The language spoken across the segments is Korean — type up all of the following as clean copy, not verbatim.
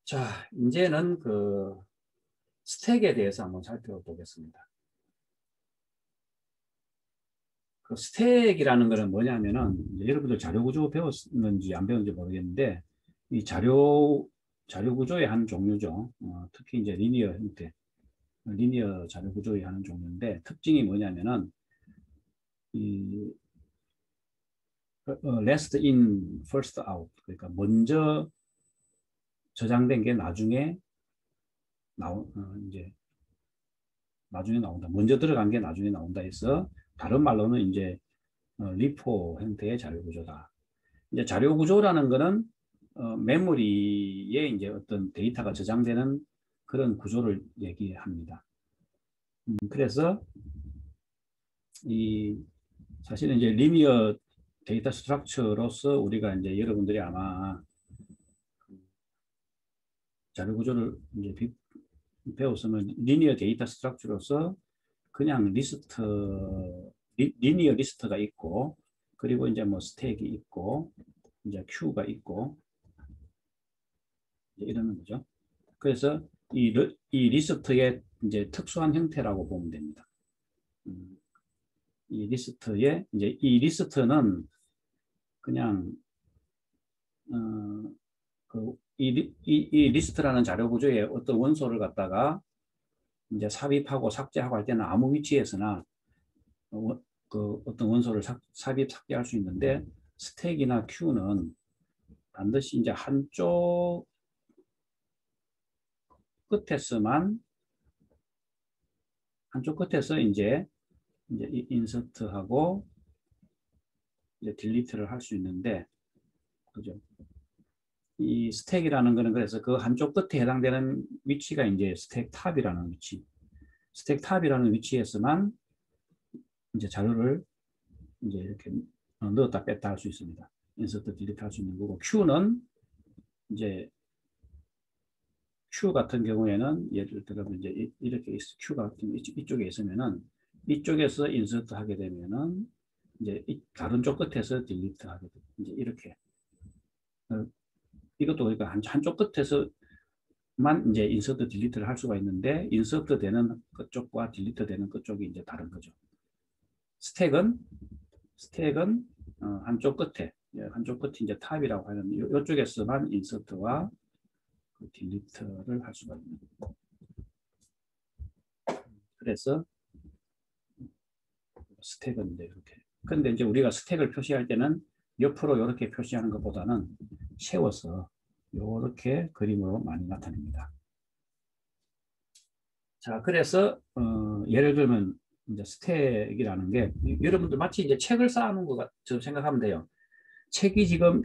자, 이제는 그 스택에 대해서 한번 살펴보겠습니다. 그 스택이라는 것은 뭐냐면은 여러분들 자료 구조 배웠는지 안 배웠는지 모르겠는데 이 자료 구조의 한 종류죠. 특히 이제 리니어 형태, 리니어 자료 구조의 한 종류인데 특징이 뭐냐면은 이 last in, first out. 그러니까 먼저 저장된 게 나중에 이제 나중에 나온다. 먼저 들어간 게 나중에 나온다 해서 다른 말로는 이제 리포 형태의 자료 구조다. 이제 자료 구조라는 거는 메모리에 이제 어떤 데이터가 저장되는 그런 구조를 얘기합니다. 그래서 이 사실은 이제 리니어 데이터 스트럭처로서 우리가 이제 여러분들이 아마 자료 구조를 이제 배웠으면 리니어 데이터 스트럭처로서 그냥 리니어 리스트가 있고, 그리고 이제 뭐 스택이 있고, 이제 큐가 있고, 이제 이러는 거죠. 그래서 이 리스트의 이제 특수한 형태라고 보면 됩니다. 이 리스트는 그냥, 이 리스트라는 자료 구조에 어떤 원소를 갖다가 이제 삽입하고 삭제하고 할 때는 아무 위치에서나 그 어떤 원소를 삽입 삭제할 수 있는데 스택이나 큐는 반드시 이제 한쪽 끝에서 이제 인서트하고 이제 딜리트를 할 수 있는데, 그죠? 이 스택이라는 거는 그래서 그 한쪽 끝에 해당되는 위치가 이제 스택 탑이라는 위치. 스택 탑이라는 위치에서만 이제 자료를 이제 이렇게 넣었다 뺐다 할 수 있습니다. 인서트 딜리트 할 수 있는 거고, 큐는 이제 큐 같은 경우에는 예를 들어 이제 이렇게 큐가 이쪽에 있으면은 이쪽에서 인서트 하게 되면은 이제 다른 쪽 끝에서 딜리트 하게 돼. 이제 이렇게 이것도 그러니까 한쪽 끝에서만 이제 인서트 딜리트를 할 수가 있는데 인서트 되는 그쪽과 딜리트 되는 그쪽이 이제 다른 거죠. 스택은 한쪽 끝에 이제 탑이라고 하는 이쪽에서만 인서트와 딜리트를 할 수가 있는. 그래서 스택은 이제 이렇게. 근데 이제 우리가 스택을 표시할 때는 옆으로 이렇게 표시하는 것보다는 세워서 이렇게 그림으로 많이 나타냅니다. 자, 그래서 예를 들면 이제 스택이라는 게 여러분들 마치 이제 책을 쌓아놓은 것처럼 생각하면 돼요. 책이 지금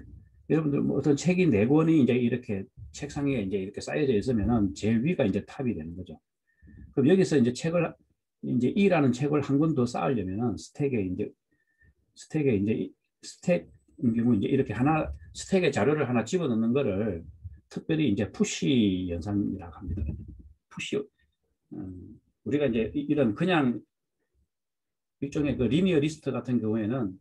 여러분들 뭐 어떤 책이 4권이 이제 이렇게 책상 위에 이제 이렇게 쌓여져 있으면은 제일 위가 이제 탑이 되는 거죠. 그럼 여기서 이제 이제 E라는 책을 한 권 더 쌓으려면은 스택인 경우 이제 이렇게 스택에 자료를 하나 집어넣는 거를 특별히 이제 푸시 연산이라고 합니다. 푸시, 우리가 이제 이런 그냥 일종의 그 리니어 리스트 같은 경우에는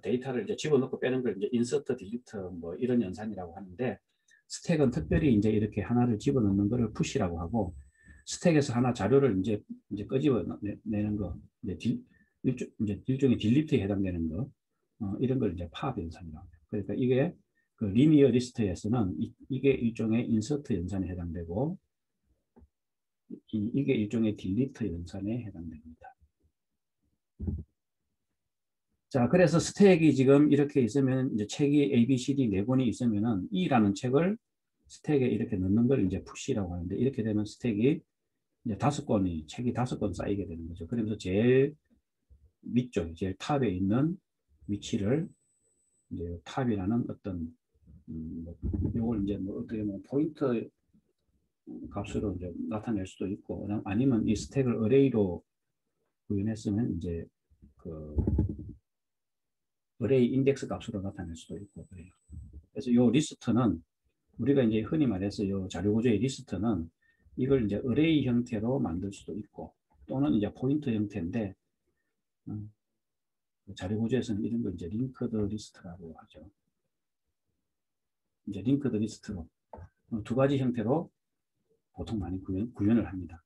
데이터를 이제 집어넣고 빼는 걸 이제 인서트, 딜리트 뭐 이런 연산이라고 하는데, 스택은 특별히 이제 이렇게 하나를 집어넣는 거를 푸시라고 하고, 스택에서 하나 자료를 이제 끄집어 내는 거, 이제 일종의 딜리트에 해당되는 거, 이런 걸 이제 팝 연산이라고 합니다. 그러니까 이게 그 리니어 리스트에서는 이게 일종의 인서트 연산에 해당되고, 이게 일종의 딜리트 연산에 해당됩니다. 자, 그래서 스택이 지금 이렇게 있으면 이제 책이 A, B, C, D 4권이 있으면은 E라는 책을 스택에 이렇게 넣는 걸 이제 푸시라고 하는데, 이렇게 되면 스택이 이제 책이 5권 쌓이게 되는 거죠. 그러면서 제일 위쪽, 제일 탑에 있는 위치를 이제 탑이라는 어떤 요걸 이제 뭐 어떻게 보면 포인트 값으로 이제 나타낼 수도 있고, 아니면 이 스택을 어레이로 구현했으면 이제 그 어레이 인덱스 값으로 나타낼 수도 있고 그래요. 그래서 이 리스트는 우리가 이제 흔히 말해서 이 자료 구조의 리스트는 이걸 이제 어레이 형태로 만들 수도 있고, 또는 이제 포인트 형태인데, 자료 구조에서는 이런 걸 이제 링크드 리스트라고 하죠. 이제 링크드 리스트로 두 가지 형태로 보통 많이 구현을 합니다.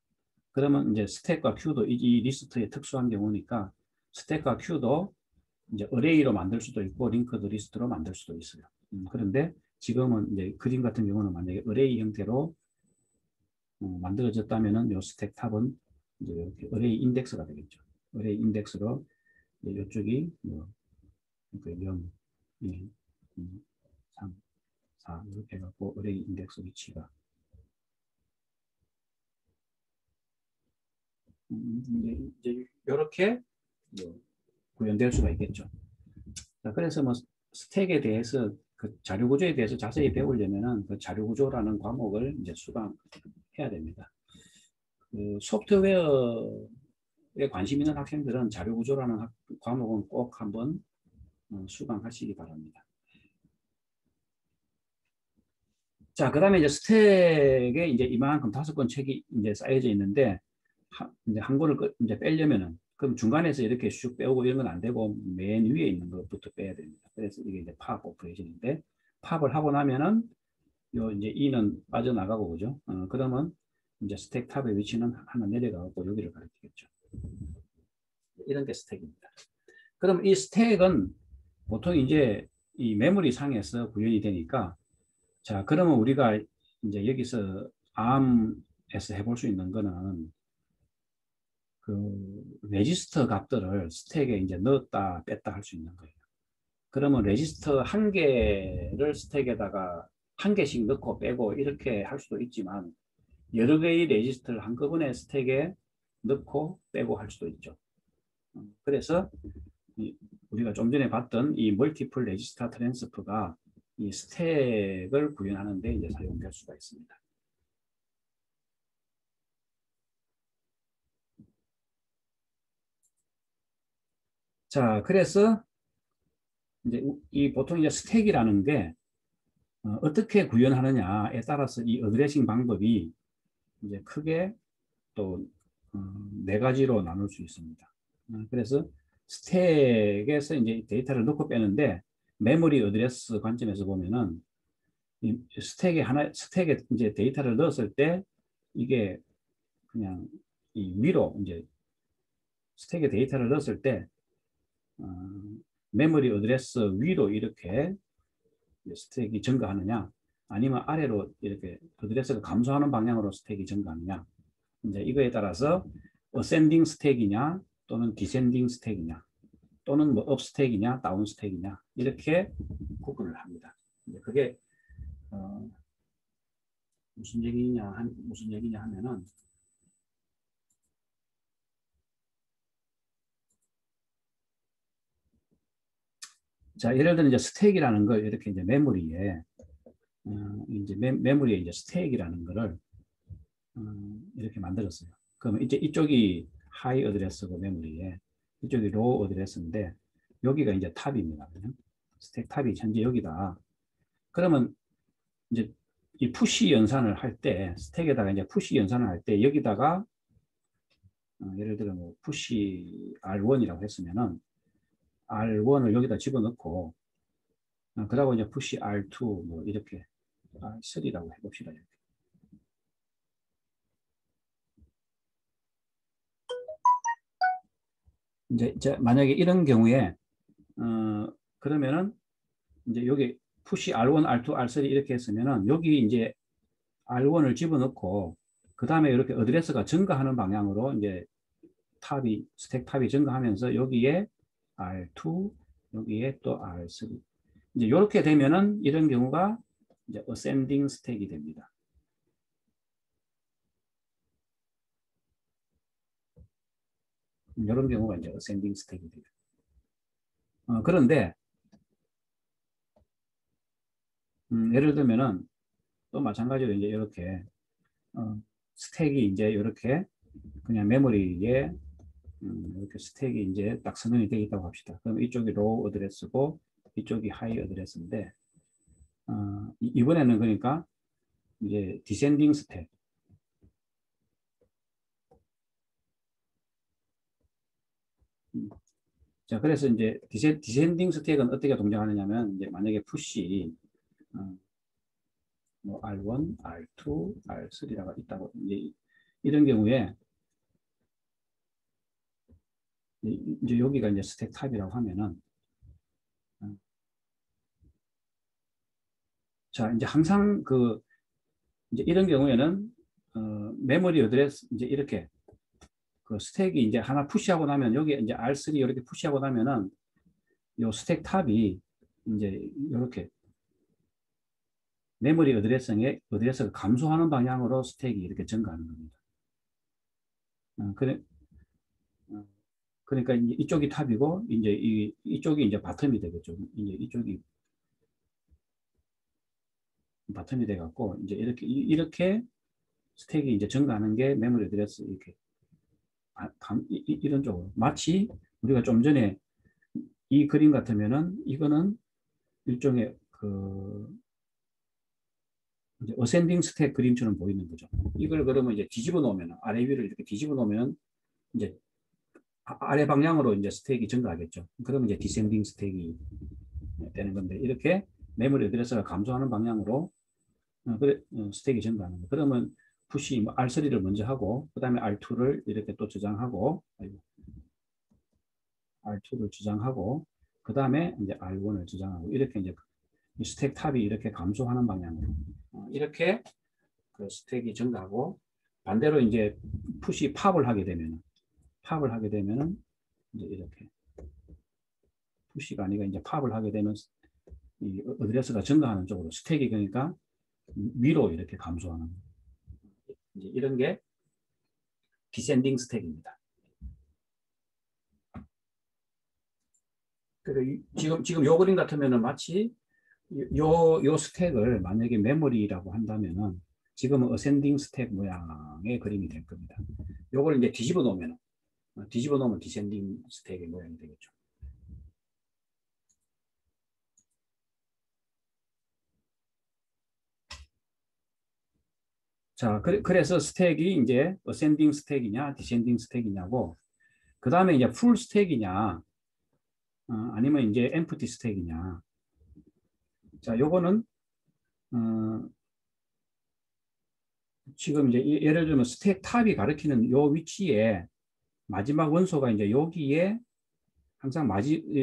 그러면 이제 스택과 큐도 이 리스트의 특수한 경우니까 스택과 큐도 이제 어레이로 만들 수도 있고 링크드 리스트로 만들 수도 있어요. 그런데 지금은 이제 그림 같은 경우는 만약에 어레이 형태로 만들어졌다면은 요 스택 탑은 이제 이렇게 어레이 인덱스가 되겠죠. 어레이 인덱스로 이쪽이 뭐 0, 1, 2, 3, 4 이렇게 해갖고 어레이 인덱스 위치가 이제 이렇게 뭐 구현될 수가 있겠죠. 자, 그래서 뭐 스택에 대해서 그 자료 구조에 대해서 자세히 배우려면은 그 자료 구조라는 과목을 이제 수강해야 됩니다. 그 소프트웨어에 관심 있는 학생들은 자료 구조라는 과목은 꼭 한번 수강하시기 바랍니다. 자, 그 다음에 이제 스택에 이제 이만큼 5권 책이 이제 쌓여져 있는데, 이제 한 권을 이제 빼려면은, 그럼 중간에서 이렇게 슉 빼오고 이런 건 안 되고, 맨 위에 있는 것부터 빼야 됩니다. 그래서 이게 이제 팝 오퍼레이션인데, 팝을 하고 나면은, 요 이제 E는 빠져나가고, 그죠? 그러면 이제 스택 탑의 위치는 하나 내려가고 여기를 가리키겠죠. 이런 게 스택입니다. 그럼 이 스택은 보통 이제 이 메모리 상에서 구현이 되니까, 자, 그러면 우리가 이제 여기서 ARM에서 해볼 수 있는 거는 그 레지스터 값들을 스택에 이제 넣었다 뺐다 할 수 있는 거예요. 그러면 레지스터 한 개를 스택에다가 한 개씩 넣고 빼고 이렇게 할 수도 있지만 여러 개의 레지스터를 한꺼번에 스택에 넣고 빼고 할 수도 있죠. 그래서 우리가 좀 전에 봤던 이 멀티플 레지스터 트랜스퍼가 이 스택을 구현하는 데 이제 사용될 수가 있습니다. 자, 그래서 이제 이 보통 이제 스택이라는 게 어떻게 구현하느냐에 따라서 이 어드레싱 방법이 이제 크게 또 네 가지로 나눌 수 있습니다. 그래서 스택에서 이제 데이터를 넣고 빼는데 메모리 어드레스 관점에서 보면은 이 스택에 이제 데이터를 넣었을 때 이게 그냥 이 위로 이제 스택에 데이터를 넣었을 때 어, 메모리 어드레스 위로 이렇게 스택이 증가하느냐 아니면 아래로 이렇게 어드레스가 감소하는 방향으로 스택이 증가하느냐 이제 이거에 따라서 어센딩 스택이냐 또는 디센딩 스택이냐 또는 뭐 업 스택이냐 다운 스택이냐 이렇게 구분을 합니다. 이제 그게 무슨 얘기냐 하면은 자 예를 들어 이제 스택이라는 걸 이렇게 이제 메모리에 이제 메모리에 이제 스택이라는 거를 이렇게 만들었어요. 그러면 이제 이쪽이 하이 어드레스고 메모리에 이쪽이 로우 어드레스인데 여기가 이제 탑입니다. 그냥 스택 탑이 현재 여기다. 그러면 이제 이 푸시 연산을 할 때 스택에다가 이제 푸시 연산을 할 때 여기다가 예를 들어 뭐 푸시 R1이라고 했으면은 R1을 여기다 집어넣고 그러고 이제 푸시 R2 뭐 이렇게 R3라고 해봅시다. 이렇게. 이제 만약에 이런 경우에 그러면은 이제 여기 푸시 R1, R2, R3 이렇게 했으면은 여기 이제 R1을 집어넣고 그 다음에 이렇게 어드레스가 증가하는 방향으로 이제 스택 탑이 증가하면서 여기에 R2, 여기에 또 R3. 이제 이렇게 되면은 이런 경우가 이제 ascending 스택이 됩니다. 이런 경우가 이제 ascending 스택이 돼요. 그런데 예를 들면은 또 마찬가지로 이제 이렇게 스택이 이제 이렇게 그냥 메모리에 이렇게 스택이 이제 딱 선언이 되어 있다고 합시다. 그럼 이쪽이 로우 어드레스고 이쪽이 하이 어드레스인데 이번에는 그러니까 이제 디센딩 스택 자 그래서 이제 디센딩 스택은 어떻게 동작하느냐면 이제 만약에 푸시 뭐 R1, R2, R3라가 있다고 이런 경우에 이제 여기가 이제 스택 탑이라고 하면은 자 이제 항상 그 이제 이런 경우에는 메모리 어드레스 이제 이렇게 그 스택이 이제 하나 푸시하고 나면 여기 이제 R3 이렇게 푸시하고 나면은 요 스택 탑이 이제 이렇게 메모리 어드레스가 감소하는 방향으로 스택이 이렇게 증가하는 겁니다. 어, 그러니까 이쪽이 탑이고 이제 이쪽이 이제 바텀이 되겠죠. 이제 이쪽이 바텀이 돼 갖고 이제 이렇게 스택이 이제 증가하는 게 메모리 어드레스 이렇게 이런 쪽으로 마치 우리가 좀 전에 이 그림 같으면은 이거는 일종의 그 이제 어센딩 스택 그림처럼 보이는 거죠. 이걸 그러면 이제 뒤집어 놓으면 아래 위를 이렇게 뒤집어 놓으면 이제 아래 방향으로 이제 스택이 증가하겠죠. 그러면 이제 디센딩 스택이 되는 건데 이렇게 메모리 어드레스가 감소하는 방향으로 스택이 증가하는 거. 그러면 푸시 뭐 R3를 먼저 하고 그 다음에 R2를 이렇게 또 저장하고 R2를 저장하고 그 다음에 이제 R1을 저장하고 이렇게 이제 스택 탑이 이렇게 감소하는 방향으로 이렇게 그 스택이 증가하고 반대로 이제 푸시 팝을 하게 되면은 이제 이렇게 푸시가 아니라 이제 팝을 하게 되면 이 어드레스가 증가하는 쪽으로 스택이 그러니까 위로 이렇게 감소하는 이제 이런 게 디센딩 스택입니다. 그래서 지금 요 그림 같으면은 마치 요 스택을 만약에 메모리라고 한다면은 지금은 어센딩 스택 모양의 그림이 될 겁니다. 요걸 이제 뒤집어 놓으면 디센딩 스택의 모양이 되겠죠. 자, 그래서 스택이 이제 어센딩 스택이냐, 디센딩 스택이냐고, 그 다음에 이제 풀 스택이냐, 아니면 이제 엠프티 스택이냐. 자, 요거는 지금 이제 예를 들면 스택 탑이 가리키는 요 위치에 마지막 원소가 이제 여기에 항상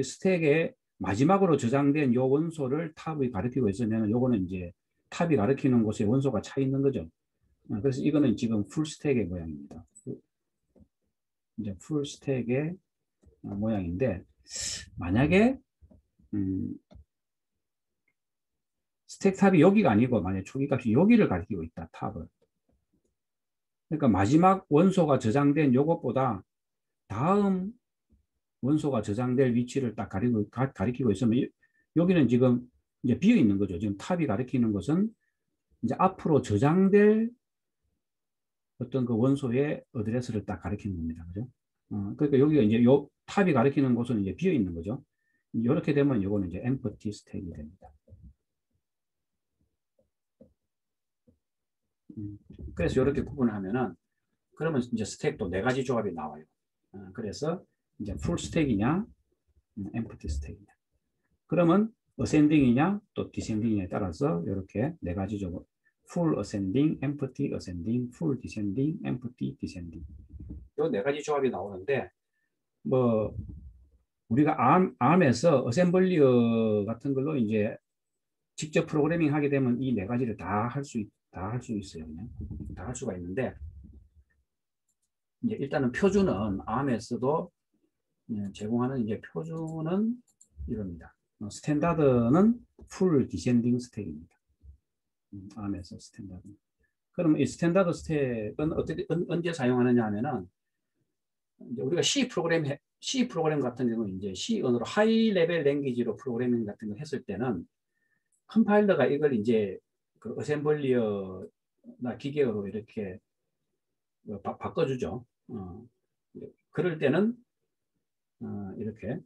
스택의 마지막으로 저장된 요 원소를 탑이 가리키고 있으면 요거는 이제 탑이 가리키는 곳에 원소가 차 있는 거죠. 그래서 이거는 지금 풀 스택의 모양입니다. 이제 풀 스택의 모양인데 만약에 스택 탑이 여기가 아니고 만약 초기 값이 여기를 가리키고 있다 탑을. 그러니까 마지막 원소가 저장된 요것보다 다음 원소가 저장될 위치를 딱 가리키고 있으면 여기는 지금 이제 비어 있는 거죠. 지금 탑이 가리키는 것은 이제 앞으로 저장될 어떤 그 원소의 어드레스를 딱 가리키는 겁니다. 그죠? 그러니까 여기가 이제 요 탑이 가리키는 곳은 이제 비어 있는 거죠. 이렇게 되면 이거는 이제 empty 스택이 됩니다. 그래서 이렇게 구분하면은 그러면 이제 스택도 네 가지 조합이 나와요. 그래서 이제 풀 스택이냐, empty 스택이냐. 그러면 어센딩이냐 또 디센딩이냐에 따라서 이렇게 네 가지 조합. full ascending, empty ascending, full descending, empty descending. 이 네 가지 조합이 나오는데 뭐 우리가 ARM에서 어셈블리어 같은 걸로 이제 직접 프로그래밍 하게 되면 이 네 가지를 다 할 수 있어요. 그냥 다 할 수가 있는데 이제 일단은 표준은 ARM에서도 제공하는 이제 표준은 이겁니다. 스탠다드는 풀 디센딩 스택입니다. ARM에서 스탠다드. 그럼 이 스탠다드 스택은 언제 사용하느냐 하면은 이제 우리가 C 프로그램 같은 경우는 이제 C 언어로 하이 레벨 랭귀지로 프로그래밍 같은 거 했을 때는 컴파일러가 이걸 이제 그 어셈블리어나 기계어로 이렇게 바꿔주죠. 그럴 때는 이렇게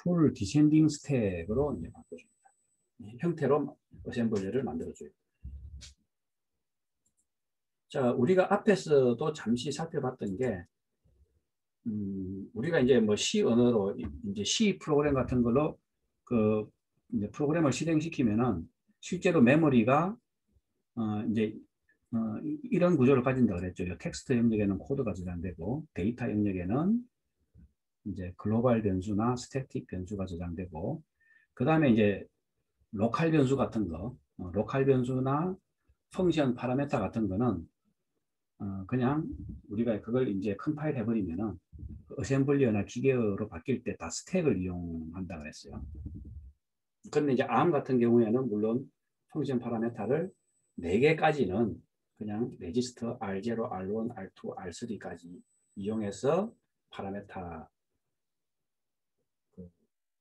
풀 디센딩 스택으로 이제 바꿔줍니다. 형태로 어셈블리를 만들어줘요. 자, 우리가 앞에서도 잠시 살펴봤던 게 우리가 이제 뭐 C 언어로 이제 C 프로그램 같은 걸로 그 이제 프로그램을 실행시키면은 실제로 메모리가 이제 이런 구조를 가진다 그랬죠. 텍스트 영역에는 코드가 저장되고 데이터 영역에는 이제 글로벌 변수나 스태틱 변수가 저장되고 그 다음에 이제 로컬 변수 같은 거, 로컬 변수나 펑션 파라메터 같은 거는 그냥 우리가 그걸 이제 컴파일 해버리면은 어셈블리어나 기계어로 바뀔 때 다 스택을 이용한다 그랬어요. 그런데 이제 ARM 같은 경우에는 물론 펑션 파라메터를 4개까지는 그냥 레지스터 R0, R1, R2, R3까지 이용해서 파라메터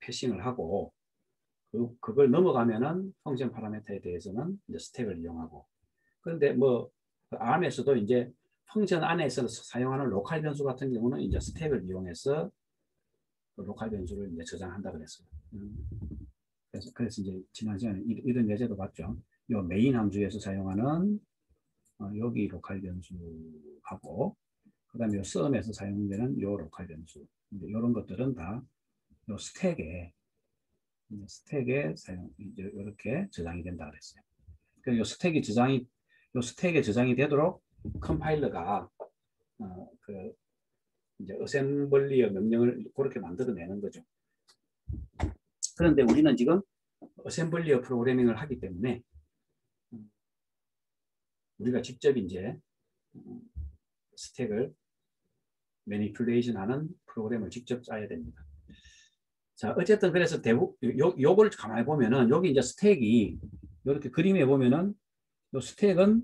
패싱을 하고 그걸 넘어가면은 펑션 파라메터에 대해서는 이제 스택을 이용하고 그런데 뭐 ARM에서도 이제 펑션 안에서 사용하는 로컬 변수 같은 경우는 이제 스택을 이용해서 로컬 변수를 이제 저장한다 그랬어요. 그래서 이제 지난 시간에 이런 예제도 봤죠. 요 메인 함수에서 사용하는 여기 로컬 변수하고 그다음에 요 sum에서 사용되는 요 로컬 변수 이런 것들은 다 요 스택에 사용 이제 이렇게 저장이 된다 그랬어요. 그래서 요 스택에 저장이 되도록 컴파일러가 그 이제 어셈블리어 명령을 그렇게 만들어내는 거죠. 그런데 우리는 지금 어셈블리어 프로그래밍을 하기 때문에 우리가 직접 이제 스택을 매니플레이션 하는 프로그램을 직접 짜야 됩니다. 자, 어쨌든 그래서 요걸 가만히 보면은 여기 이제 스택이 이렇게 그림에 보면은 요 스택은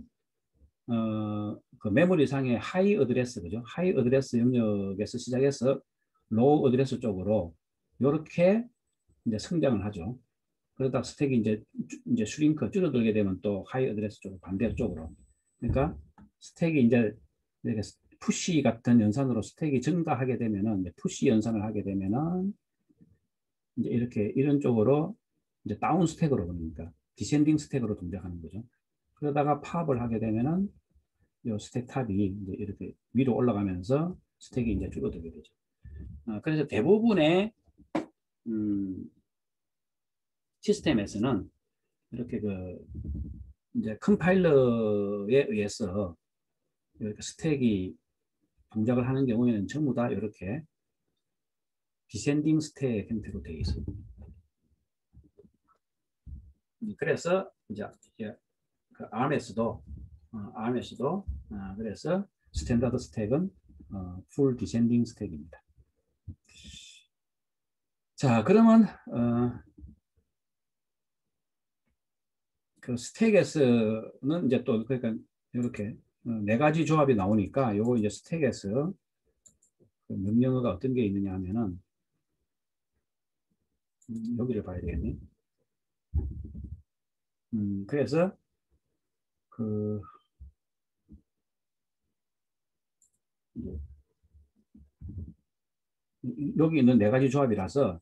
그 메모리 상의 하이 어드레스 그죠? 하이 어드레스 영역에서 시작해서 로우 어드레스 쪽으로 이렇게 이제 성장을 하죠. 그러다 스택이 이제 슈링크 줄어들게 되면 또 하이 어드레스 쪽으로 반대쪽으로. 그러니까 스택이 이제 이렇게 푸시 같은 연산으로 스택이 증가하게 되면은 푸시 연산을 하게 되면은 이제 이렇게 이런 쪽으로 이제 다운 스택으로 그러니까 디센딩 스택으로 동작하는 거죠. 그러다가 팝을 하게 되면은 이 스택 탑이 이제 이렇게 위로 올라가면서 스택이 이제 줄어들게 되죠. 그래서 대부분의 시스템에서는 이렇게 이제 컴파일러에 의해서 이렇게 스택이 동작을 하는 경우에는 전부 다 이렇게 디센딩 스택 형태로 되어 있습니다. 그래서 이제 그 ARM에서도 그래서 스탠다드 스택은 풀 디센딩 스택입니다. 자, 그러면 그 스택에서는 이제 또 그러니까 이렇게 4가지 조합이 나오니까 요거 이제 스택에서 그 명령어가 어떤 게 있느냐 하면은 여기를 봐야 되겠네. 그래서 그 여기 있는 4가지 조합이라서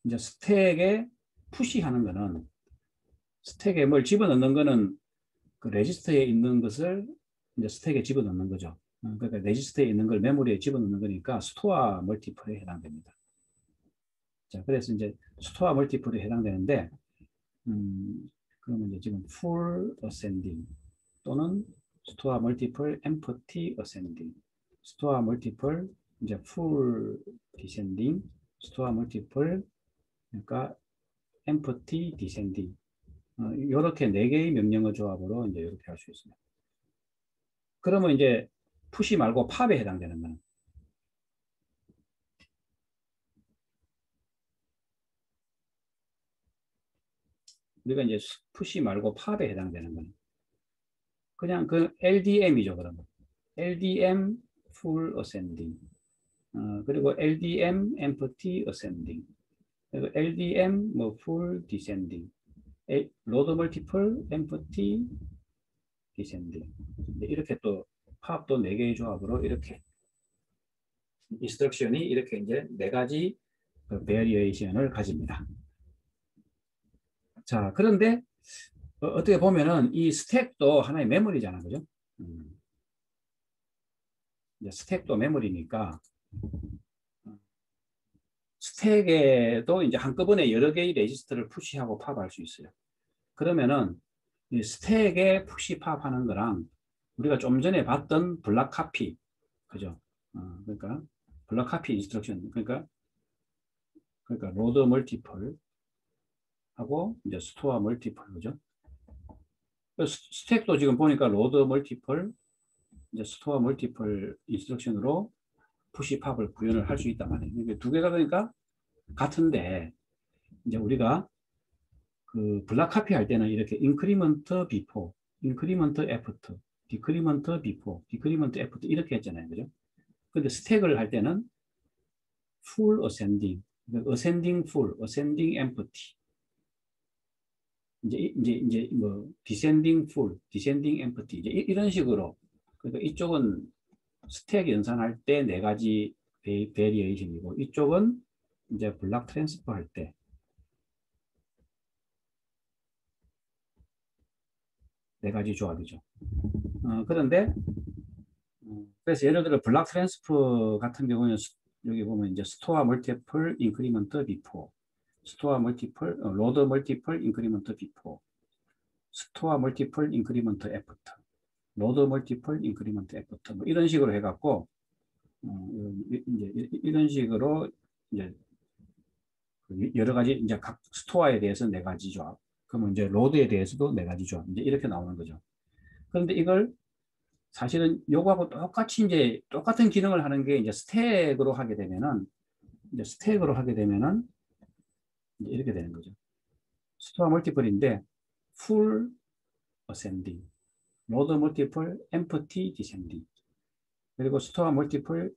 이제 스택에 푸시하는 거는 스택에 뭘 집어넣는 거는 그 레지스터에 있는 것을 이제 스택에 집어넣는 거죠. 그러니까 레지스터에 있는 걸 메모리에 집어넣는 거니까 스토어 멀티플에 해당됩니다. 자, 그래서 이제 스토어 멀티플에 해당되는데 그러면 이제 지금 full ascending 또는 스토어 멀티플 empty ascending, 스토어 멀티플 이제 full descending, 스토어 멀티플 그러니까 empty descending 이렇게 4개의 명령어 조합으로 이제 이렇게 할 수 있습니다. 그러면 이제 푸시 말고 팝에 해당되는 거는 우리가 이제 푸시 말고 팝에 해당되는 거는 그냥 그 LDM이죠. 그러면 LDM full ascending 그리고 LDM empty ascending 그리고 LDM 뭐 full descending load multiple empty descending 이렇게 또 팝도 4개의 조합으로 이렇게 인스트럭션이 이렇게 이제 4가지 그 베리에이션을 가집니다. 자, 그런데 어떻게 보면은 이 스택도 하나의 메모리잖아, 그죠? 이제 스택도 메모리니까 스택에도 이제 한꺼번에 여러 개의 레지스터를 푸시하고 팝할 수 있어요. 그러면은 이 스택에 푸시 팝하는 거랑 우리가 좀 전에 봤던 블락 카피, 그죠? 그러니까 블락 카피 인스트럭션, 그러니까 로드 멀티플 하고 이제 스토어 멀티플, 그죠? 스택도 지금 보니까 로드 멀티플, 이제 스토어 멀티플 인스트럭션으로 푸시 팝을 구현을 할 수 있단 말이에요. 이게 두 개가 그러니까 같은데 이제 우리가 그 블락 카피 할 때는 이렇게 인크리먼트 비포, 인크리먼트 애프터, 디크리먼트 비포, 디크리먼트 애프터 이렇게 했잖아요, 그죠? 근데 스택을 할 때는 full ascending, ascending full, ascending empty, 이제 뭐 descending full, descending empty 이제 이런 식으로. 그러니까 이쪽은 스택 연산할 때 네 가지 베리에이션이고 이쪽은 이제 블락 트랜스퍼 할 때 네 가지 조합이죠. 그런데 그래서 예를 들어 블락 트랜스퍼 같은 경우는 여기 보면 이제 스토어 멀티플 인크리먼트 비포, 스토어 멀티플 로드 멀티플 인크리먼트 비포, 스토어 멀티플 인크리먼트 애프터, 로드 멀티플 인크리먼트 애프터 뭐 이런 식으로 해갖고 이제 이런 식으로 이제 여러 가지 이제 각 스토어에 대해서 네 가지 조합, 그러면 이제 로드에 대해서도 네 가지 조합 이제 이렇게 나오는 거죠. 그런데 이걸 사실은 요거하고 똑같이 이제 똑같은 기능을 하는 게 이제 스택으로 하게 되면은 이제 이렇게 되는 거죠. 스토어 멀티플인데 full ascending, 로드 멀티플 empty descending, 그리고 스토어 멀티플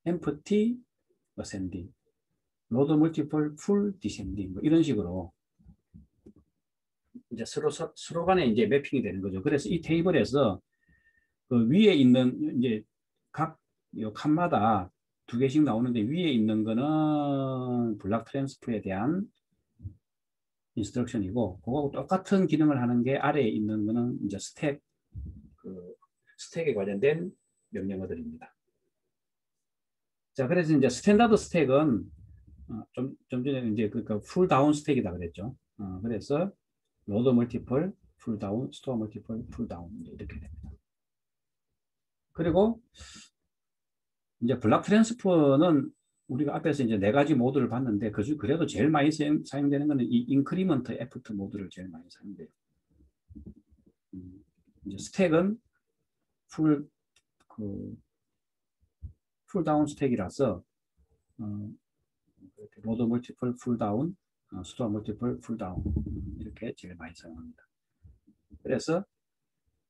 empty ascending, 로드 멀티플 full descending 뭐 이런 식으로 이제 서로 간에 이제 매핑이 되는 거죠. 그래서 이 테이블에서 그 위에 있는 이제 각 요 칸마다 두 개씩 나오는데 위에 있는 거는 블락 트랜스퍼에 대한 인스트럭션이고 그거하고 똑같은 기능을 하는 게 아래에 있는 거는 이제 스택에 관련된 명령어들입니다. 자, 그래서 이제 스탠다드 스택은 좀 전에 이제 그러니까 풀 다운 스택이다 그랬죠. 그래서 로드 멀티플, 풀 다운, 스토어 멀티플, 풀 다운 이렇게 됩니다. 그리고 이제 블락 트랜스퍼는 우리가 앞에서 이제 네 가지 모드를 봤는데 그래도 제일 많이 사용되는 거는 이 인크리먼트 애프터 모드를 제일 많이 사용돼요. 이제 스택은 풀 다운 스택이라서 로드 멀티플 풀 다운, 스토어 멀티플 풀 다운 이렇게 제일 많이 사용합니다. 그래서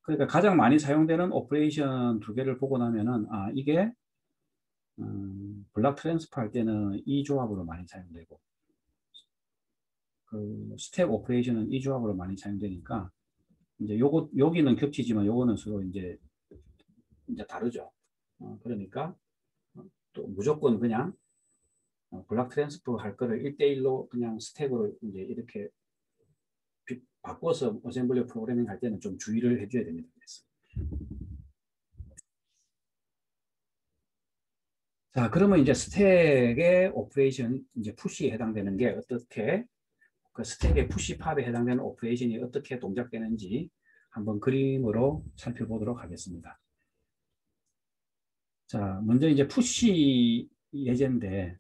그러니까 가장 많이 사용되는 오퍼레이션 두 개를 보고 나면은 이게 블락 트랜스퍼 할 때는 이 조합으로 많이 사용되고 그 스택 오퍼레이션은 이 조합으로 많이 사용되니까 이제 여기는 겹치지만 요거는 서로 이제 다르죠. 그러니까 또 무조건 그냥 블락 트랜스퍼 할 거를 1대1로 그냥 스택으로 이제 이렇게 바꿔서 어셈블리 프로그래밍 할 때는 좀 주의를 해줘야 됩니다. 자, 그러면 이제 스택의 오퍼레이션, 이제 푸시에 해당되는 게 어떻게, 그 스택의 푸시 팝에 해당되는 오퍼레이션이 어떻게 동작되는지 한번 그림으로 살펴보도록 하겠습니다. 자, 먼저 이제 푸시 예제인데,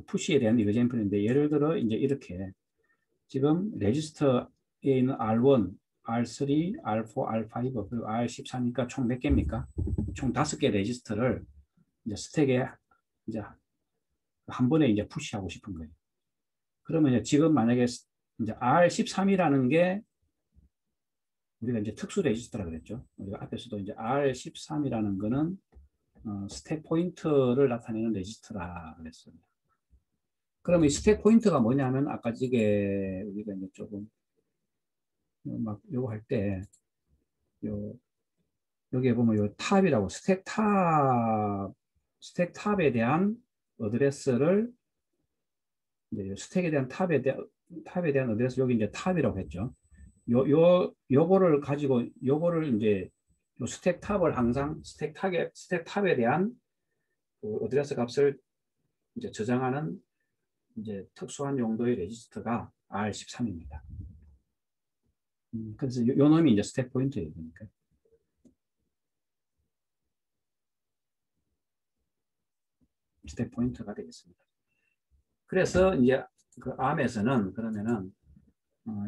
푸시에 대한 이그젬플인데, 예를 들어 이제 이렇게 지금 레지스터에 있는 R1, R3, R4, R5, 그리고 R13이니까 총 몇 개입니까? 총 5개 레지스터를 이제 스택에 이제 한 번에 이제 푸시하고 싶은 거예요. 그러면 이제 지금 만약에 이제 R13이라는 게 우리가 이제 특수 레지스터라 그랬죠. 우리가 앞에서도 이제 R13이라는 거는 스택 포인트를 나타내는 레지스터라 그랬습니다. 그럼 이 스택 포인트가 뭐냐면 아까 이게 우리가 이제 조금 막 요거 할 때 여기에 보면 요 탑이라고 스택 탑에 대한 어드레스를 이제 스택에 대한 탑에 대한 어드레스 여기 이제 탑이라고 했죠. 요거를 가지고 요거를 이제 요 스택 탑을 항상 스택 탑에 대한 그 어드레스 값을 이제 저장하는 이제 특수한 용도의 레지스터가 R13입니다. 그래서 요 놈이 이제 스택 포인트예요. 그러니까. 스택 포인트가 되겠습니다. 그래서 이제 그 ARM에서는 그러면은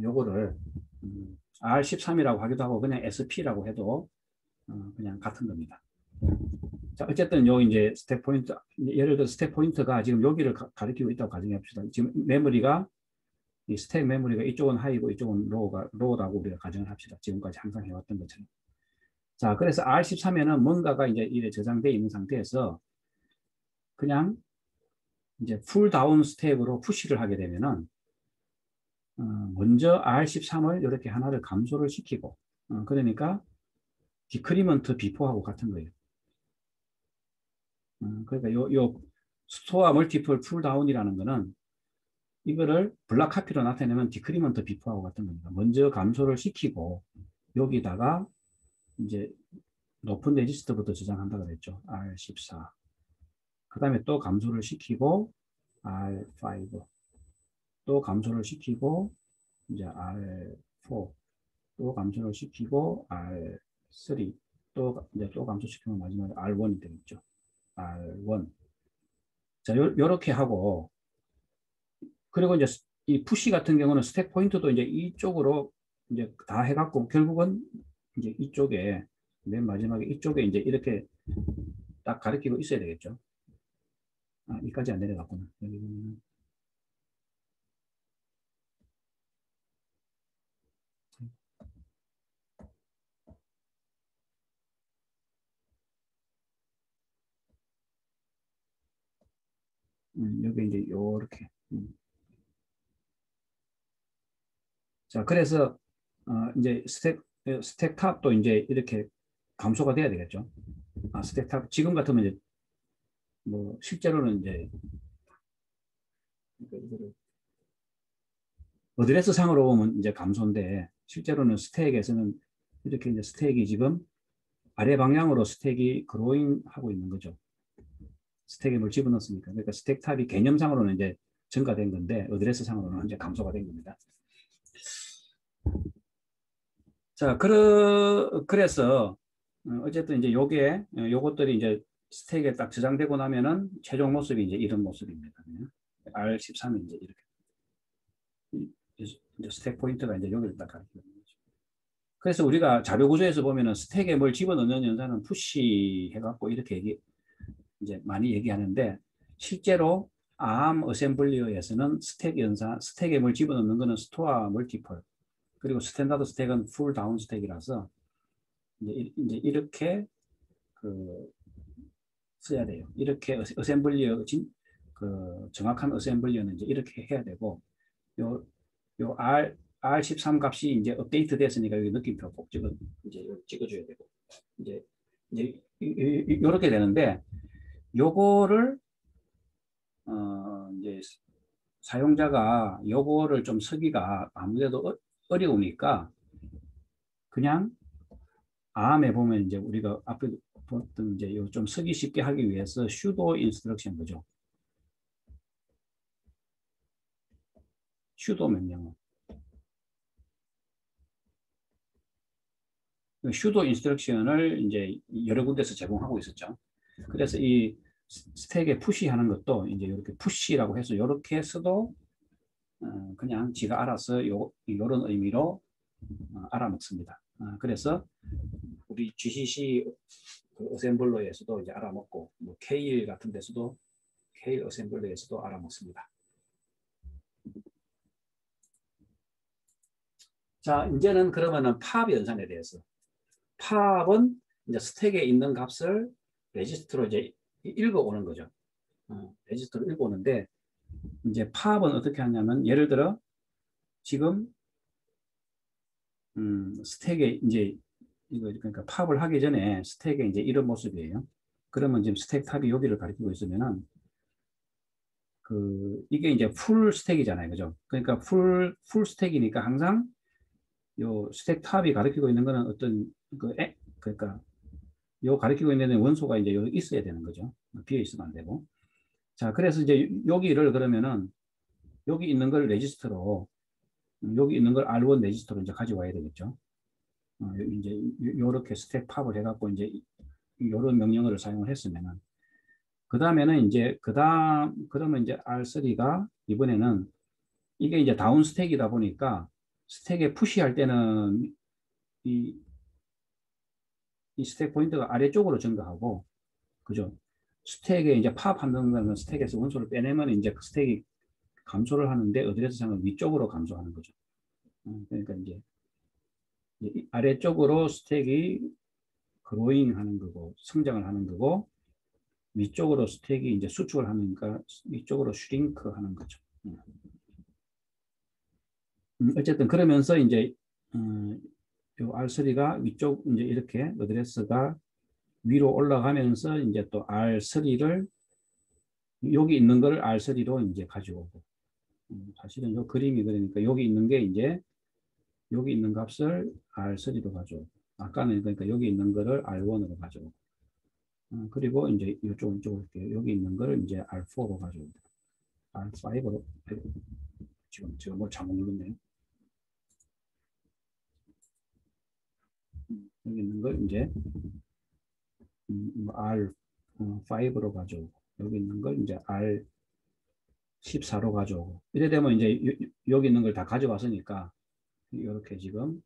요거를 R13이라고 하기도 하고 그냥 SP라고 해도 그냥 같은 겁니다. 자, 어쨌든 요 이제 스택 포인트, 예를 들어 스택 포인트가 지금 여기를 가리키고 있다고 가정해 봅시다. 지금 메모리가 이 스택 메모리가 이쪽은 하이고 이쪽은 로우라고 우리가 가정을 합시다. 지금까지 항상 해왔던 것처럼. 자, 그래서 R13에는 뭔가가 이제 이래 저장되어 있는 상태에서 그냥 이제 풀 다운 스택으로 푸시를 하게 되면은 먼저 R13을 이렇게 하나를 감소를 시키고 그러니까 디크리먼트 비포하고 같은 거예요. 그러니까 요 스토어 멀티플 풀 다운이라는 거는 이거를 블락 카피로 나타내면 디크리먼트 비포하고 같은 겁니다. 먼저 감소를 시키고 여기다가 이제 높은 레지스터부터 저장한다 그랬죠. R14. 그 다음에 또 감소를 시키고 R5. 또 감소를 시키고 이제 R4. 또 감소를 시키고 R3. 또 이제 또 감소시키면 마지막에 R1이 되겠죠. R1. 자, 요렇게 하고 그리고 이제 이 푸시 같은 경우는 스택 포인트도 이제 이쪽으로 이제 다 해갖고 결국은 이제 이쪽에 맨 마지막에 이쪽에 이제 이렇게 딱 가리키고 있어야 되겠죠. 이까지 안 내려갔구나. 여기 이제 요렇게. 자, 그래서 이제 스택 탑도 이제 이렇게 감소가 돼야 되겠죠. 스택 탑 지금 같으면 이제 뭐 실제로는 이제 어드레스 상으로 보면 이제 감소인데 실제로는 스택에서는 이렇게 이제 스택이 지금 아래 방향으로 스택이 그로잉 하고 있는 거죠. 스택에 뭘 집어넣습니까? 그러니까 스택 탑이 개념상으로는 이제 증가된 건데 어드레스 상으로는 이제 감소가 된 겁니다. 자, 그래서 어쨌든 이제 요것들이 이제 스택에 딱 저장되고 나면은 최종 모습이 이제 이런 모습입니다. R13이 이제 이렇게 이제 스택 포인트가 이제 여기를 딱 가리키는 거죠. 그래서 우리가 자료 구조에서 보면은 스택에 뭘 집어넣는 연산은 푸시 해갖고 이렇게 이제 많이 얘기하는데 실제로 ARM 어셈블리어에서는 스택에 뭘 집어넣는 거는 스토어 멀티플 그리고 스탠다드 스택은 풀 다운 스택이라서 이제 이렇게 써야 돼요. 이렇게 어셈블리어 그 정확한 어셈블리어는 이제 이렇게 해야 되고 요 R13 값이 이제 업데이트 됐으니까 여기 느낌표 꼭 찍어줘야 되고 이제 이렇게 되는데 요거를 이제 사용자가 요거를 좀 쓰기가 아무래도 어려우니까 그냥 ARM에 보면 이제 우리가 앞에 봤던 이제 좀 쓰기 쉽게 하기 위해서 sudo instruction 거죠. sudo 명령어. sudo instruction을 이제 여러 군데서 제공하고 있었죠. 그래서 이 스택에 푸시하는 것도 이제 이렇게 푸시라고 해서 이렇게 해서도 그냥 지가 알아서 이런 의미로 알아먹습니다. 그래서 우리 GCC 그 어셈블러에서도 이제 알아먹고 뭐 케일 같은 데서도 케일 어셈블러에서도 알아먹습니다. 자, 이제는 그러면은 팝 연산에 대해서 팝은 이제 스택에 있는 값을 레지스터로 이제 읽어오는 거죠. 레지스터로 읽어오는데 이제 팝은 어떻게 하냐면 예를 들어 지금 스택에 이제 이거 그러니까 팝을 하기 전에 스택에 이제 이런 모습이에요. 그러면 지금 스택 탑이 여기를 가리키고 있으면은 이게 이제 풀 스택이잖아요, 그죠? 그러니까 풀 스택이니까 항상 요 스택 탑이 가리키고 있는 거는 어떤 그러니까 요 가리키고 있는 원소가 이제 여기 있어야 되는 거죠. 비어 있으면 안 되고. 자, 그래서 이제 여기를 그러면은 여기 있는 걸 레지스터로 여기 있는 걸 R1 레지스터로 이제 가져와야 되겠죠. 이제 요렇게 스택 팝을 해갖고 이제 요런 명령어를 사용을 했으면은 그 다음에는 이제 그러면 이제 R3가 이번에는 이게 이제 다운 스택이다 보니까 스택에 푸시할 때는 이, 이 스택 포인트가 아래쪽으로 증가하고, 그죠? 스택에 이제 팝하는 거는 스택에서 원소를 빼내면 이제 그 스택이 감소를 하는데 어드레스상은 위쪽으로 감소하는 거죠. 그러니까 이제 아래쪽으로 스택이 그로잉 하는 거고, 성장을 하는 거고, 위쪽으로 스택이 이제 수축을 하니까 위쪽으로 슈링크 하는 거죠. 어쨌든 그러면서 이제 요 R3가 위쪽 이제 이렇게 어드레스가 위로 올라가면서 이제 또 R3를 여기 있는 걸 R3로 이제 가져오고, 사실은 요 그림이 그러니까 여기 있는 게 이제 여기 있는 값을 R3로 가져오고, 아까는 그러니까 여기 있는 거를 R1으로 가져오고, 그리고 이제 이쪽으로 여기 있는 걸 이제 R4로 가져오고, R5로 지금 제가 뭘 잘못 눌렀네요. 여기 있는 걸 이제 R5로 가져오고, 여기 있는 걸 이제 R14로 가져오고, 이래 되면 이제 여기 있는 걸 다 가져왔으니까 이렇게 지금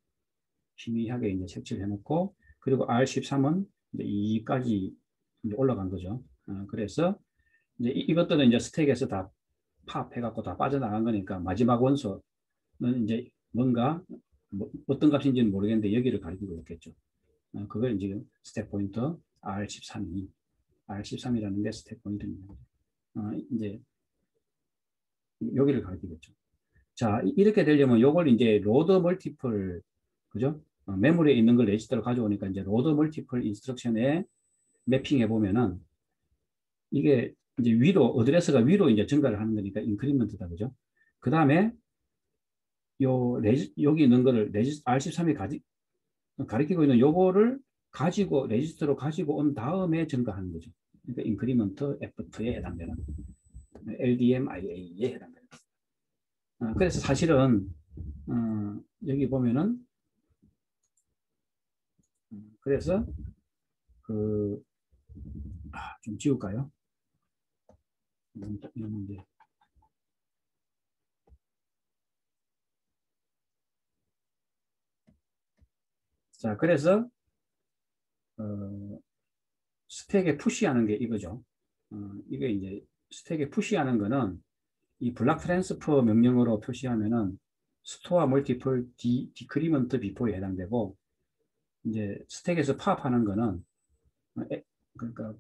희미하게 이제 색칠을 해놓고, 그리고 R13은 이제 2까지 이제 올라간 거죠. 그래서 이제 이것들은 이제 스택에서 다 팝해갖고 다 빠져나간 거니까 마지막 원소는 이제 뭔가 어떤 값인지는 모르겠는데 여기를 가리키고 있겠죠. 그걸 지금 스택 포인터 R13이라는 게 스택 포인트입니다. 이제 여기를 가리키겠죠. 자, 이렇게 되려면 요걸 이제 로드 멀티플, 그죠? 메모리에 있는 걸 레지스터로 가져오니까 이제 로드 멀티플 인스트럭션에 매핑해 보면은 이게 이제 위로, 어드레스가 위로 이제 증가를 하는 거니까 인크리먼트다, 그죠? 그 다음에 여기 있는 거를 R13이 가리키고 있는 요거를 가지고, 레지스터로 가지고 온 다음에 증가하는 거죠. 그러니까 인크리먼트 F2에 해당되는 LDMIA에 해당되는. 그래서 사실은 여기 보면은 그래서 좀 지울까요? 이런 문제. 자, 그래서 스택에 푸시하는 게 이거죠. 이게 이제 스택에 푸시하는 거는 이 블락 트랜스퍼 명령어로 표시하면은 스토어 멀티플 디크리먼트 비포에 해당되고, 이제 스택에서 팝하는 거는 그러니까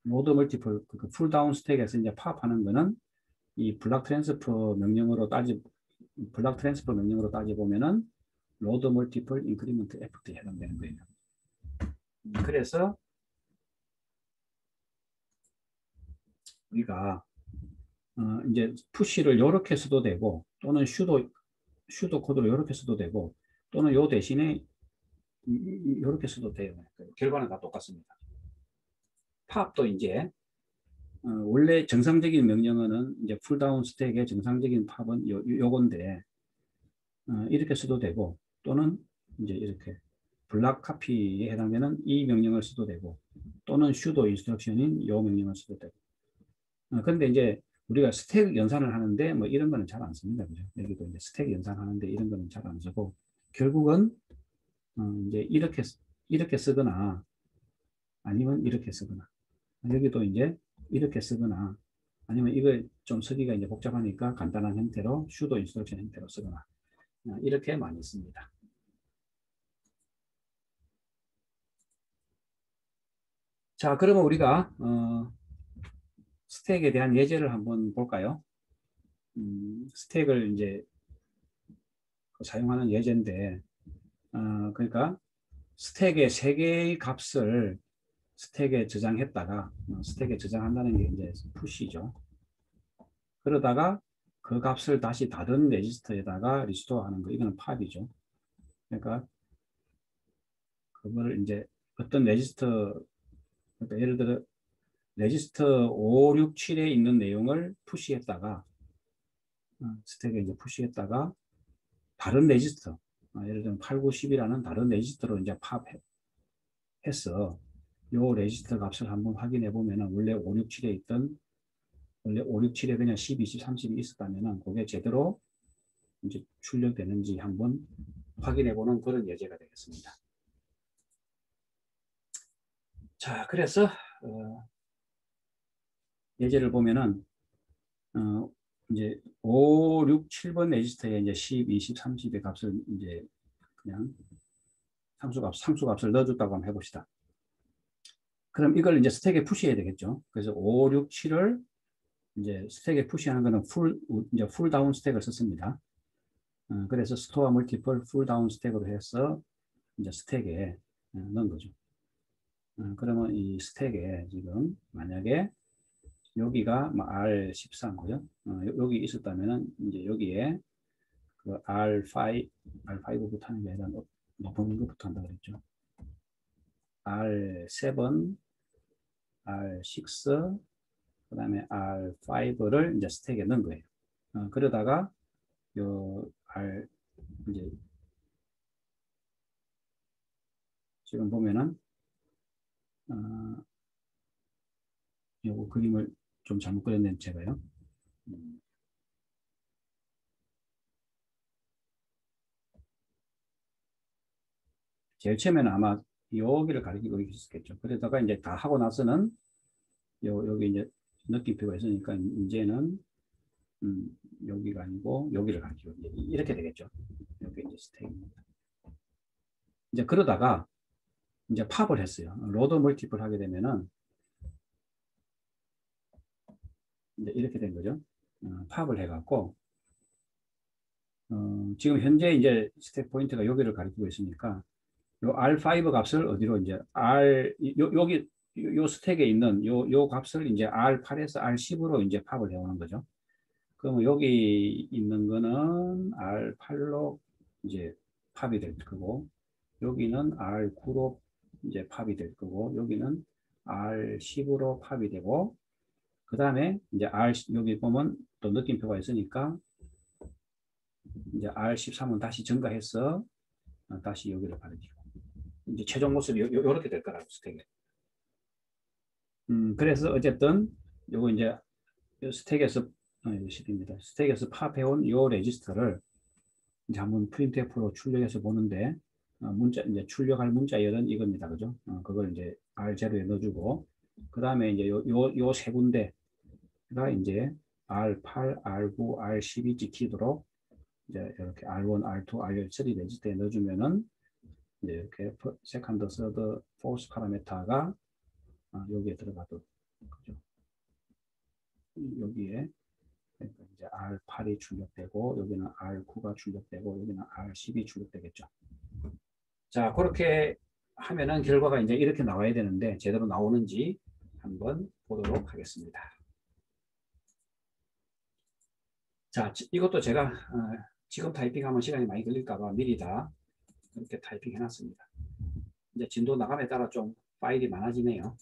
로드 멀티플, 그러니까 풀다운 스택에서 이제 팝하는 거는 이 블락 트랜스퍼 명령어로 따져보면은 로드 멀티플 인크리먼트 에프트에 해당되는 거예요. 그래서 우리가 이제 푸시를 이렇게 써도 되고, 또는 슈도 코드로 이렇게 써도 되고, 또는 요 대신에 이렇게 써도 돼요. 결과는 다 똑같습니다. 팝도 이제 원래 정상적인 명령어는 이제 풀다운 스택의 정상적인 팝은 요건데 이렇게 써도 되고, 또는 이제 이렇게 블락 카피에 해당되는 이 명령을 써도 되고, 또는 슈도 인스트럭션인 요 명령을 써도 되고. 그런데 이제 우리가 스택 연산을 하는데 뭐 이런 거는 잘 안 씁니다. 그죠? 여기도 이제 스택 연산하는데 이런 거는 잘 안 쓰고, 결국은 이제 이렇게 쓰거나 아니면 이렇게 쓰거나, 여기도 이제 이렇게 쓰거나, 아니면 이거 좀 쓰기가 이제 복잡하니까 간단한 형태로 슈도 인스트럭션 형태로 쓰거나, 이렇게 많이 씁니다. 자, 그러면 우리가 스택에 대한 예제를 한번 볼까요? 스택을 이제 사용하는 예제인데, 그러니까 스택의 세 개의 값을 스택에 저장했다가, 스택에 저장한다는 게 이제 푸시죠. 그러다가 그 값을 다시 다른 레지스터에다가 리스토어 하는 거, 이거는 팝이죠. 그러니까 그거를 이제 어떤 레지스터, 그러니까 예를 들어 레지스터 5, 6, 7에 있는 내용을 푸시했다가 스택에 이제 푸시했다가 다른 레지스터, 예를 들면 8, 9, 10이라는 다른 레지스터로 이제 팝해서 요 레지스터 값을 한번 확인해 보면은 원래 5, 6, 7에 있던 원래 5, 6, 7에 그냥 10, 20, 30이 있었다면은 그게 제대로 이제 출력되는지 한번 확인해 보는 그런 예제가 되겠습니다. 자, 그래서 예제를 보면은 이제 5, 6, 7번 레지스터에 이제 10, 20, 30의 값을 이제 그냥 상수값을 넣어줬다고 한번 해봅시다. 그럼 이걸 이제 스택에 푸시해야 되겠죠. 그래서 5, 6, 7을 이제 스택에 푸시하는 거는 이제 풀 다운 스택을 썼습니다. 그래서 스토어 멀티플 풀 다운 스택으로 해서 이제 스택에 넣은 거죠. 그러면 이 스택에 지금 만약에 여기가 R13고요. 여기 있었다면은 이제 여기에 그 R5부터 하는 게 아니라 높은 것부터 한다 그랬죠. R7, R6, 그 다음에 R5를 이제 스택에 넣은 거예요. 그러다가 요 이제 지금 보면은 요거 그림을 좀 잘못 그렸네 제가요. 제일 처음에는 아마 여기를 가리키고 있었겠죠. 그러다가 이제 다 하고 나서는 여기 이제 느낌표가 있으니까 이제는 여기가 아니고 여기를 가리키고 이렇게 되겠죠. 여기 이제 스택입니다. 이제 그러다가 이제 팝을 했어요. 로드 멀티플 하게 되면은 이제 이렇게 된 거죠. 팝을 해갖고 지금 현재 이제 스택 포인트가 여기를 가리키고 있으니까 요 R5 값을 어디로 이제 여기 요 스택에 있는 요 값을 이제 R8에서 R10으로 이제 팝을 해오는 거죠. 그러면 여기 있는 거는 R8로 이제 팝이 될 거고 여기는 R9로 이제 팝이 될 거고 여기는 R10으로 팝이 되고 그 다음에 이제 여기 보면 또 느낌표가 있으니까 이제 R13은 다시 증가해서 다시 여기를 가리키고 이제 최종 모습이 요렇게 될 거라고 스택에. 그래서 어쨌든 요거 이제 스택에서 10입니다. 스택에서 팝해온 요 레지스터를 이제 한번 프린트F로 출력해서 보는데 문자 이제 출력할 문자열은 이겁니다. 그죠? 그걸 이제 R0에 넣어주고 그 다음에 이제 요 세 군데가 이제 R8, R9, R12 찍히도록 이제 이렇게 R1, R2, R3 레지스터에 넣어주면은 이제 이렇게 세컨드, 서드, 포스 파라메타가 여기에 들어가도록 그죠? 여기에 그러니까 이제 R8이 출력되고 여기는 R9가 출력되고 여기는 R10이 출력되겠죠. 자, 그렇게 하면은 결과가 이제 이렇게 나와야 되는데 제대로 나오는지 한번 보도록 하겠습니다. 자, 이것도 제가 지금 타이핑하면 시간이 많이 걸릴까봐 미리 다 이렇게 타이핑 해놨습니다. 이제 진도 나감에 따라 좀 파일이 많아지네요.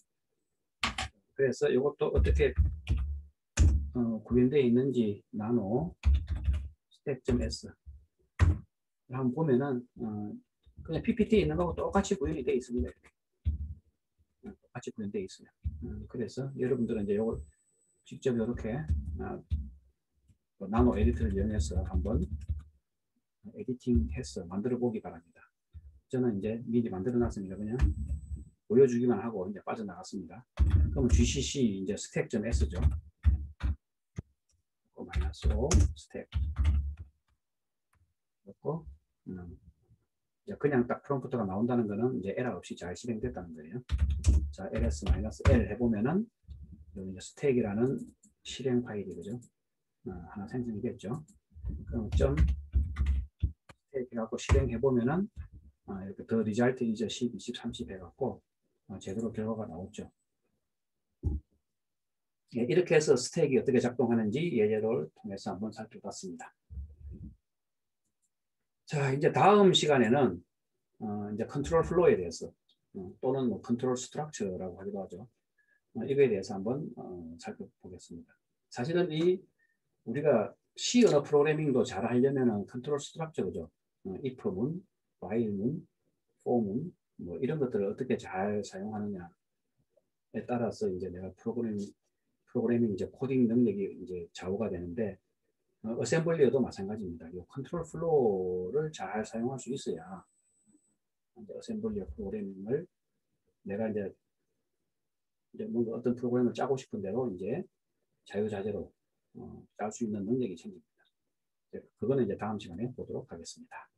그래서 이것도 어떻게 구현되어 있는지 나노 스택.s 한번 보면은 그냥 PPT에 있는 거하고 똑같이 구현이 되어 있습니다. 똑같이 구현되어 있어요. 그래서 여러분들은 이제 이걸 직접 이렇게 나노 에디터를 이용해서 한번 에디팅해서 만들어 보기 바랍니다. 저는 이제 미리 만들어 놨으니까 그냥 보여주기만 하고 이제 빠져나갔습니다. 그러면 GCC 이제 스택.s죠. 마이너스 5 스택 넣고 그냥 딱 프롬프트가 나온다는 거는 이제 에러 없이 잘 실행됐다는 거예요. 자, ls-l 해보면은 여기 이제 스택이라는 실행 파일이 그죠? 하나 생성이 됐죠. 그럼 점 스택 해갖고 실행해 보면은 이렇게 더 리잘트 이제 10, 20, 30 해갖고 제대로 결과가 나오죠. 예, 이렇게 해서 스택이 어떻게 작동하는지 예제를 통해서 한번 살펴봤습니다. 자, 이제 다음 시간에는 이제 컨트롤 플로우에 대해서 또는 뭐 컨트롤 스트럭처라고 하기도 하죠. 이거에 대해서 한번 살펴보겠습니다. 사실은 우리가 C 언어 프로그래밍도 잘 하려면은 컨트롤 스트럭처죠. if문, while문, for문 뭐 이런 것들을 어떻게 잘 사용하느냐에 따라서 이제 내가 프로그래밍 이제 코딩 능력이 이제 좌우가 되는데 어셈블리어도 마찬가지입니다. 이 컨트롤 플로우를 잘 사용할 수 있어야 이제 어셈블리어 프로그래밍을 내가 이제 뭔가 어떤 프로그램을 짜고 싶은 대로 이제 자유자재로 짤 수 있는 능력이 생깁니다. 그거는 이제 다음 시간에 보도록 하겠습니다.